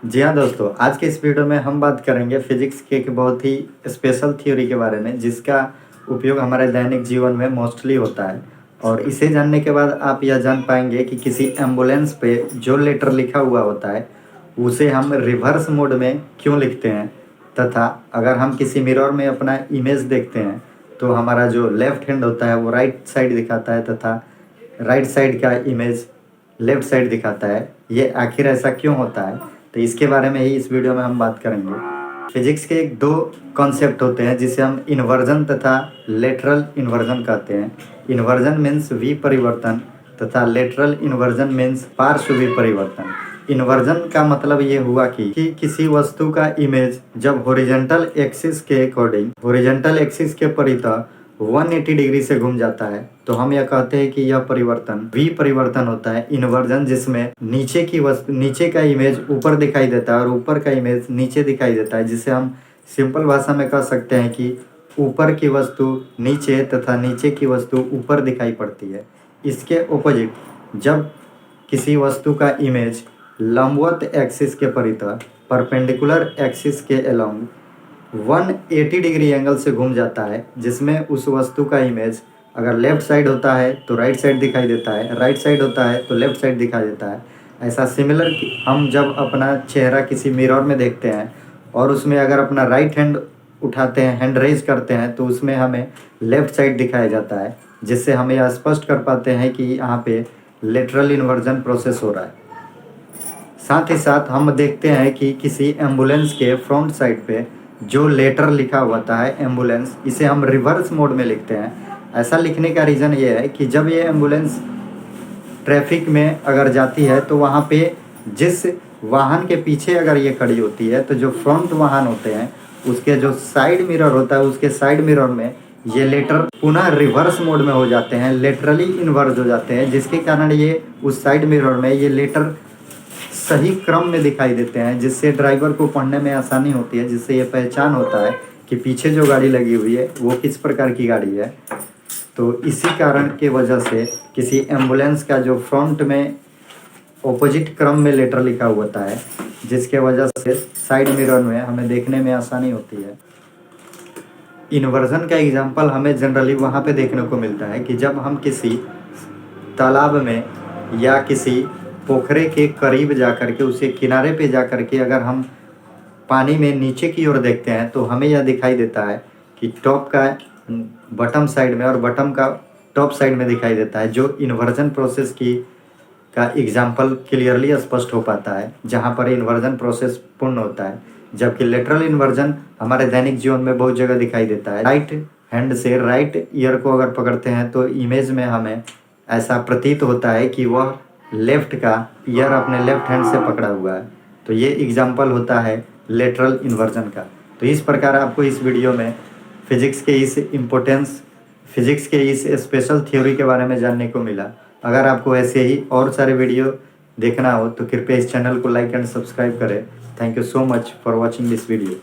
जी हाँ दोस्तों, आज के इस वीडियो में हम बात करेंगे फिजिक्स के एक बहुत ही स्पेशल थ्योरी के बारे में जिसका उपयोग हमारे दैनिक जीवन में मोस्टली होता है। और इसे जानने के बाद आप यह जान पाएंगे कि किसी एम्बुलेंस पे जो लेटर लिखा हुआ होता है उसे हम रिवर्स मोड में क्यों लिखते हैं, तथा अगर हम किसी मिरर में अपना इमेज देखते हैं तो हमारा जो लेफ्ट हैंड होता है वो राइट साइड दिखाता है तथा राइट साइड का इमेज लेफ्ट साइड दिखाता है। ये आखिर ऐसा क्यों होता है, तो इसके बारे में ही इस वीडियो में हम बात करेंगे। फिजिक्स के एक दो कॉन्सेप्ट होते हैं जिसे हम इन्वर्जन तथा लेटरल इन्वर्जन कहते हैं। इन्वर्जन मीन्स विपरिवर्तन तथा लेटरल इन्वर्जन मीन्स पार्श्व विपरिवर्तन। इन्वर्जन का मतलब ये हुआ कि किसी वस्तु का इमेज जब हॉरिजॉन्टल एक्सिस के अकॉर्डिंग हॉरिजॉन्टल एक्सिस के परितः 180 डिग्री से घूम जाता है तो हम यह कहते हैं कि यह परिवर्तन विपरिवर्तन होता है। इन्वर्जन जिसमें नीचे का इमेज ऊपर दिखाई देता है और ऊपर का इमेज नीचे दिखाई देता है, जिसे हम सिंपल भाषा में कह सकते हैं कि ऊपर की वस्तु नीचे तथा नीचे की वस्तु ऊपर दिखाई पड़ती है। इसके ऑपोजिट जब किसी वस्तु का इमेज लंबवत एक्सिस के परितः परपेंडिकुलर एक्सिस के अलोंग 180 डिग्री एंगल से घूम जाता है, जिसमें उस वस्तु का इमेज अगर लेफ्ट साइड होता है तो राइट साइड दिखाई देता है, राइट साइड होता है तो लेफ्ट साइड दिखाई देता है। ऐसा सिमिलर हम जब अपना चेहरा किसी मिरर में देखते हैं और उसमें अगर अपना राइट हैंड उठाते हैं, हैंड रेज करते हैं, तो उसमें हमें लेफ्ट साइड दिखाया जाता है, जिससे हम यह स्पष्ट कर पाते हैं कि यहाँ पे लेटरल इन्वर्जन प्रोसेस हो रहा है। साथ ही साथ हम देखते हैं कि किसी एम्बुलेंस के फ्रंट साइड पे जो लेटर लिखा होता है एम्बुलेंस, इसे हम रिवर्स मोड में लिखते हैं। ऐसा लिखने का रीज़न ये है कि जब ये एम्बुलेंस ट्रैफिक में अगर जाती है तो वहाँ पे जिस वाहन के पीछे अगर ये खड़ी होती है तो जो फ्रंट वाहन होते हैं उसके जो साइड मिरर होता है उसके साइड मिरर में ये लेटर पुनः रिवर्स मोड में हो जाते हैं, लेटरली इन्वर्स हो जाते हैं, जिसके कारण ये उस साइड मिरर में ये लेटर सही क्रम में दिखाई देते हैं, जिससे ड्राइवर को पढ़ने में आसानी होती है, जिससे ये पहचान होता है कि पीछे जो गाड़ी लगी हुई है वो किस प्रकार की गाड़ी है। तो इसी कारण के वजह से किसी एम्बुलेंस का जो फ्रंट में ऑपोजिट क्रम में लेटर लिखा होता है, जिसके वजह से साइड मिरर में हमें देखने में आसानी होती है। इन्वर्जन का एग्जाम्पल हमें जनरली वहाँ पे देखने को मिलता है कि जब हम किसी तालाब में या किसी पोखरे के करीब जा कर के उसके किनारे पे जा कर के अगर हम पानी में नीचे की ओर देखते हैं तो हमें यह दिखाई देता है कि टॉप का बटम साइड में और बटम का टॉप साइड में दिखाई देता है, जो इन्वर्जन प्रोसेस की का एग्जाम्पल क्लियरली स्पष्ट हो पाता है, जहाँ पर इन्वर्जन प्रोसेस पूर्ण होता है। जबकि लेटरल इन्वर्जन हमारे दैनिक जीवन में बहुत जगह दिखाई देता है। राइट हैंड से राइट ईयर को अगर पकड़ते हैं तो इमेज में हमें ऐसा प्रतीत होता है कि वह लेफ्ट का ईयर अपने लेफ्ट हैंड से पकड़ा हुआ है। तो ये एग्जाम्पल होता है लेटरल इन्वर्जन का। तो इस प्रकार आपको इस वीडियो में फिजिक्स के इस स्पेशल थ्योरी के बारे में जानने को मिला। अगर आपको ऐसे ही और सारे वीडियो देखना हो तो कृपया इस चैनल को लाइक एंड सब्सक्राइब करें। Thank you so much for watching this video.